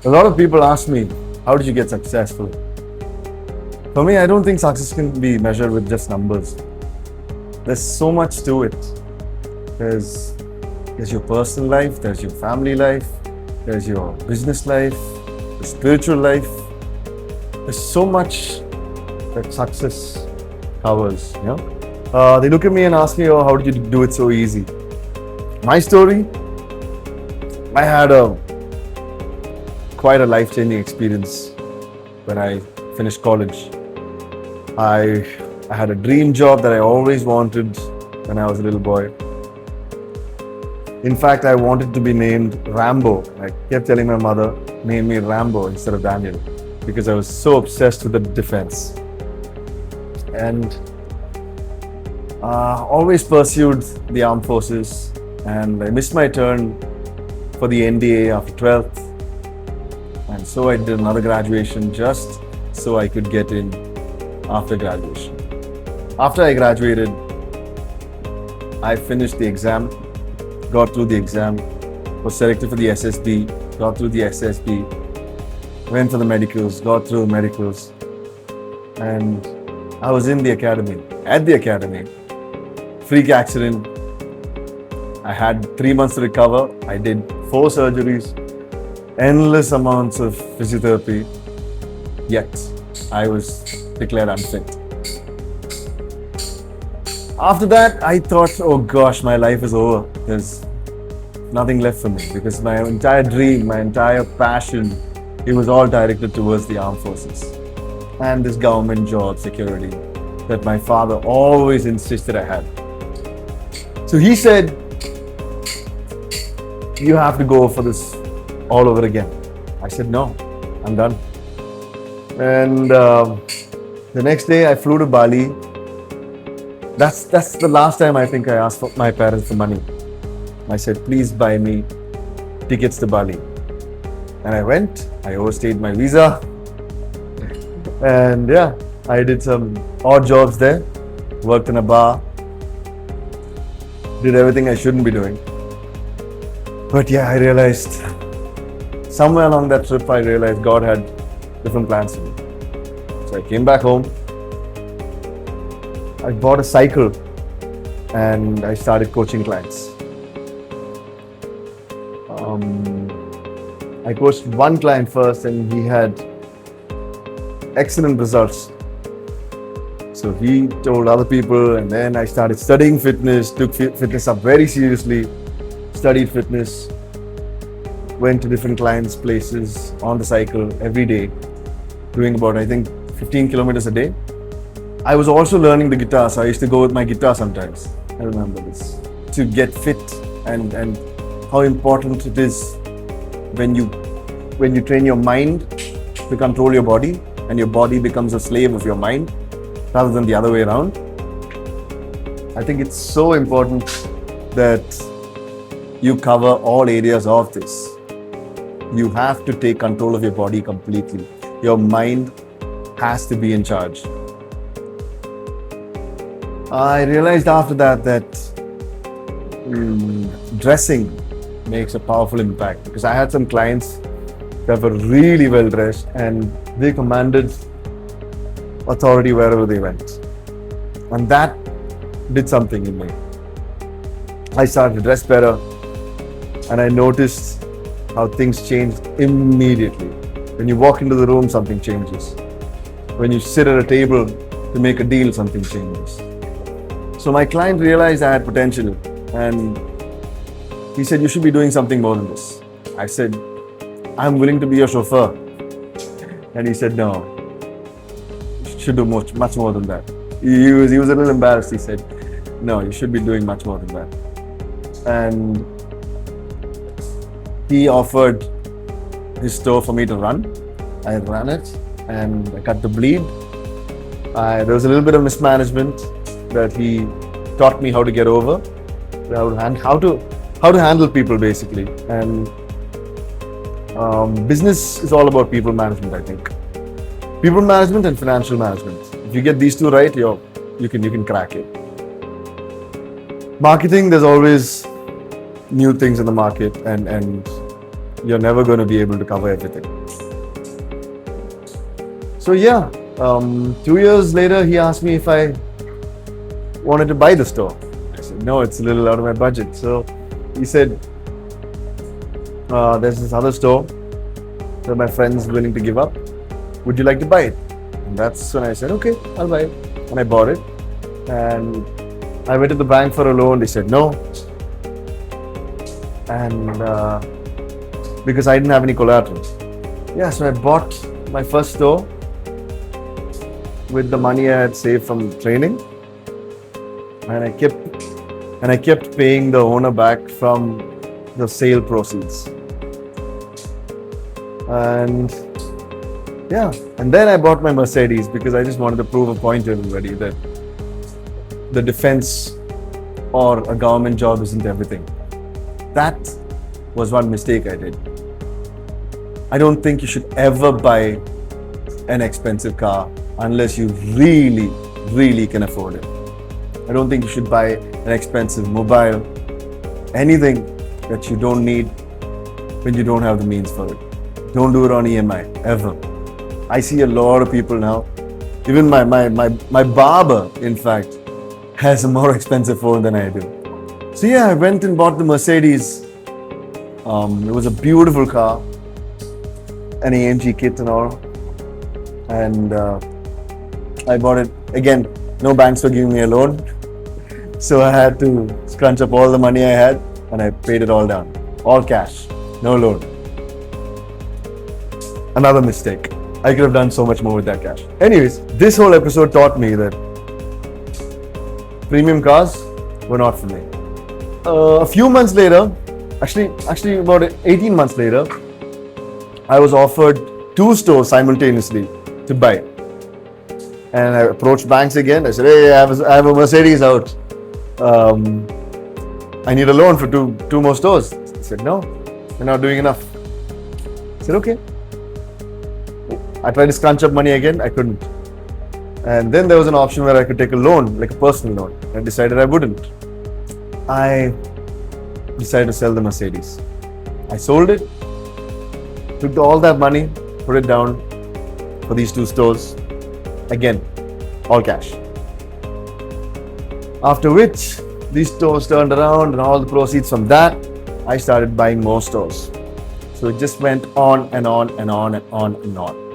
A lot of people ask me, how did you get successful? For me, I don't think success can be measured with just numbers. There's so much to it. There's your personal life, there's your family life, there's your business life, the spiritual life. There's so much that success covers. They look at me and ask me, "Oh, how did you do it so easy?" My story, I had quite a life-changing experience when I finished college. I had a dream job that I always wanted when I was a little boy. In fact, I wanted to be named Rambo. I kept telling my mother, name me Rambo instead of Daniel, because I was so obsessed with the defense. And always pursued the armed forces, and I missed my turn for the NDA after 12th. And so I did another graduation just so I could get in after graduation. After I graduated, I finished the exam, got through the exam, was selected for the SSB, got through the SSB, went for the medicals, got through the medicals, and I was in the academy. At the academy, freak accident. I had 3 months to recover. I did 4 surgeries, endless amounts of physiotherapy, yet I was declared unfit. After that, I thought, oh gosh, my life is over. There's nothing left for me, because my entire dream, my entire passion, it was all directed towards the armed forces and this government job security that my father always insisted I had. So he said, you have to go for this all over again. I said, no, I'm done. And the next day I flew to Bali. That's the last time I think I asked for my parents for money. I said, please buy me tickets to Bali. And I went, I overstayed my visa. And yeah, I did some odd jobs there, worked in a bar, did everything I shouldn't be doing. But yeah, I realized, somewhere along that trip, I realized God had different plans for me. So I came back home. I bought a cycle and I started coaching clients. I coached one client first and he had excellent results. So he told other people, and then I started studying fitness, took fitness up very seriously, studied fitness, went to different clients' places on the cycle every day, doing about, I think, 15 kilometers a day. I was also learning the guitar, so I used to go with my guitar sometimes. I remember this. To get fit and how important it is when you train your mind to control your body, and your body becomes a slave of your mind rather than the other way around. I think it's so important that you cover all areas of this. You have to take control of your body completely. Your mind has to be in charge. I realized after that dressing makes a powerful impact, because I had some clients that were really well dressed and they commanded authority wherever they went. And that did something in me. I started to dress better and I noticed how things changed immediately. When you walk into the room, something changes. When you sit at a table to make a deal, something changes. So my client realized I had potential and he said, you should be doing something more than this. I said, I'm willing to be your chauffeur. And he said, no, you should do much more than that. He was a little embarrassed. He said, no, you should be doing much more than that. And he offered his store for me to run. I ran it and I cut the bleed. There was a little bit of mismanagement that he taught me how to get over, how to handle people basically. And business is all about people management, I think. People management and financial management. If you get these two right, you can crack it. Marketing, there's always new things in the market, and you're never going to be able to cover everything. So yeah, 2 years later, he asked me if I wanted to buy the store. I said, no, it's a little out of my budget. So he said, there's this other store that my friend's willing to give up. Would you like to buy it? And that's when I said, okay, I'll buy it. And I bought it. And I went to the bank for a loan. They said no. And because I didn't have any collateral. Yeah, so I bought my first store with the money I had saved from training. And I kept paying the owner back from the sale proceeds. And yeah, and then I bought my Mercedes because I just wanted to prove a point to everybody that the defense or a government job isn't everything. That was one mistake I did. I don't think you should ever buy an expensive car unless you really, really can afford it. I don't think you should buy an expensive mobile, anything that you don't need when you don't have the means for it. Don't do it on EMI, ever. I see a lot of people now, even my barber, in fact, has a more expensive phone than I do. So yeah, I went and bought the Mercedes. It was a beautiful car, an AMG kit and all. And I bought it, again, no banks were giving me a loan. So I had to scrunch up all the money I had and I paid it all down. All cash, no loan. Another mistake. I could have done so much more with that cash. Anyways, this whole episode taught me that premium cars were not for me. A few months later, actually about 18 months later, I was offered 2 stores simultaneously to buy. And I approached banks again. I said, hey, I have a Mercedes out. I need a loan for two more stores. They said, no, you're not doing enough. I said, okay. I tried to scrunch up money again, I couldn't. And then there was an option where I could take a loan, like a personal loan. I decided I wouldn't. I decided to sell the Mercedes. I sold it, took all that money, put it down for these 2 stores. Again, all cash. After which, these stores turned around and all the proceeds from that, I started buying more stores. So it just went on and on and on and on and on.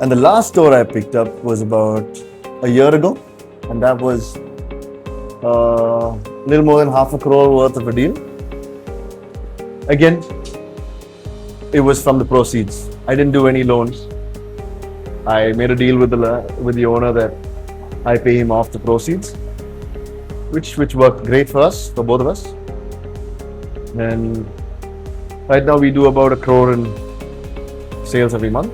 And the last store I picked up was about a year ago, and that was a little more than $500,000 worth of a deal. Again, it was from the proceeds. I didn't do any loans. I made a deal with the owner that I pay him off the proceeds, which worked great for us, for both of us. And right now we do about $1 crore in sales every month.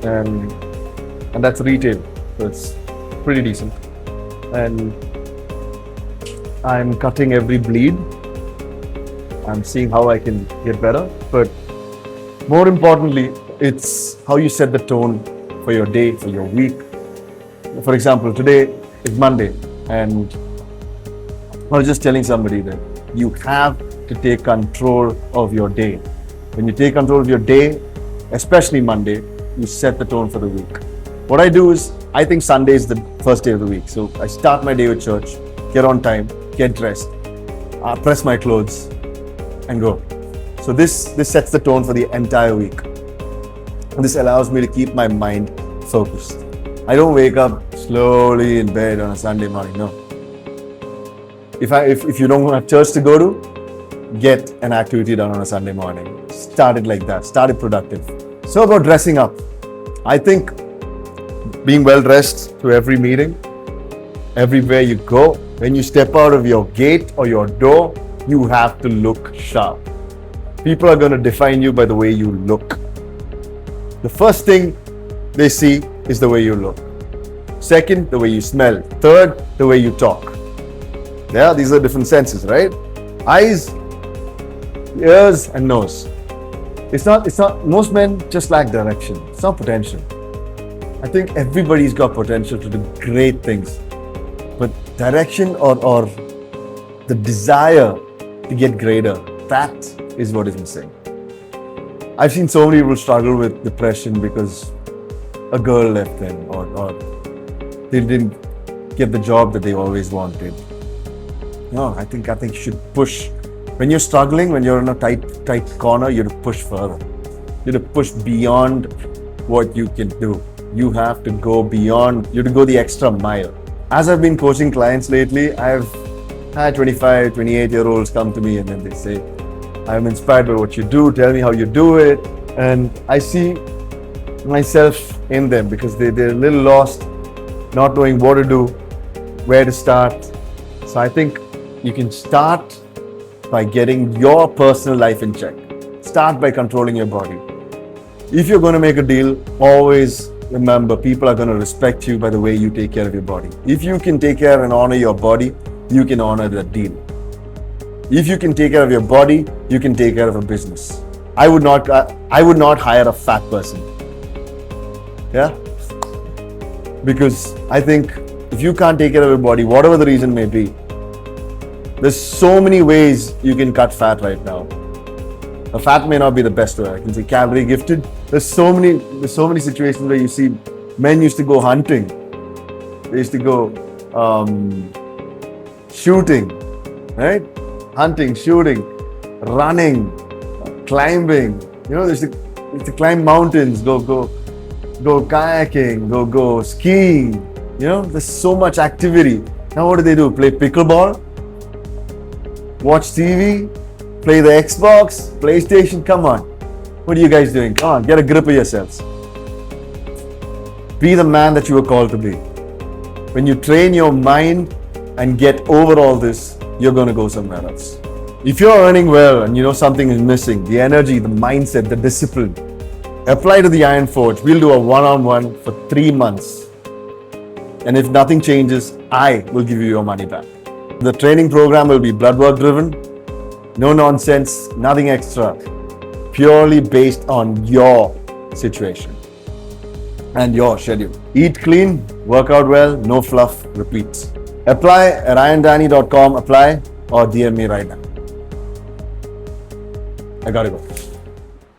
And that's retail, so it's pretty decent. And I'm cutting every bleed. I'm seeing how I can get better, but more importantly, it's how you set the tone for your day, for your week. For example, today is Monday, and I was just telling somebody that you have to take control of your day. When you take control of your day, especially Monday, you set the tone for the week. What I do is, I think Sunday is the first day of the week. So I start my day with church, get on time, get dressed, press my clothes, and go. So this sets the tone for the entire week. And this allows me to keep my mind focused. I don't wake up slowly in bed on a Sunday morning, no. If you don't have church to go to, get an activity done on a Sunday morning. Start it like that, start it productive. So about dressing up, I think being well dressed to every meeting, everywhere you go, when you step out of your gate or your door, you have to look sharp. People are going to define you by the way you look. The first thing they see is the way you look. Second, the way you smell. Third, the way you talk. Yeah, these are different senses, right? Eyes, ears, and nose. It's not, most men just lack direction. It's not potential. I think everybody's got potential to do great things. But direction or the desire to get greater, that is what is missing. I've seen so many people struggle with depression because a girl left them or they didn't get the job that they always wanted. No, I think you should push. When you're struggling, when you're in a tight corner, you have to push further. You have to push beyond what you can do. You have to go beyond, you have to go the extra mile. As I've been coaching clients lately, I've had 25, 28-year-olds come to me and then they say, I'm inspired by what you do, tell me how you do it. And I see myself in them because they're a little lost, not knowing what to do, where to start. So I think you can start by getting your personal life in check. Start by controlling your body. If you're going to make a deal, always remember people are going to respect you by the way you take care of your body. If you can take care and honor your body, you can honor the deal. If you can take care of your body, you can take care of a business. I would not hire a fat person. Yeah? Because I think if you can't take care of your body, whatever the reason may be, there's so many ways you can cut fat right now. A fat may not be the best way. I can say calorie gifted. There's so many situations where you see men used to go hunting. They used to go shooting, right? Hunting, shooting, running, climbing. You know, they used to climb mountains, go kayaking, go skiing. You know, there's so much activity. Now what do? Play pickleball? Watch TV? Play the Xbox? PlayStation? Come on. What are you guys doing? Come on, get a grip of yourselves. Be the man that you were called to be. When you train your mind and get over all this, you're going to go somewhere else. If you're earning well and you know something is missing, the energy, the mindset, the discipline, apply to the Iron Forge. We'll do a one-on-one for 3 months. And if nothing changes, I will give you your money back. The training program will be blood work driven, no nonsense, nothing extra, purely based on your situation and your schedule. Eat clean, work out well, no fluff, repeats. Apply at IronDanny.com, apply or DM me right now. I gotta go.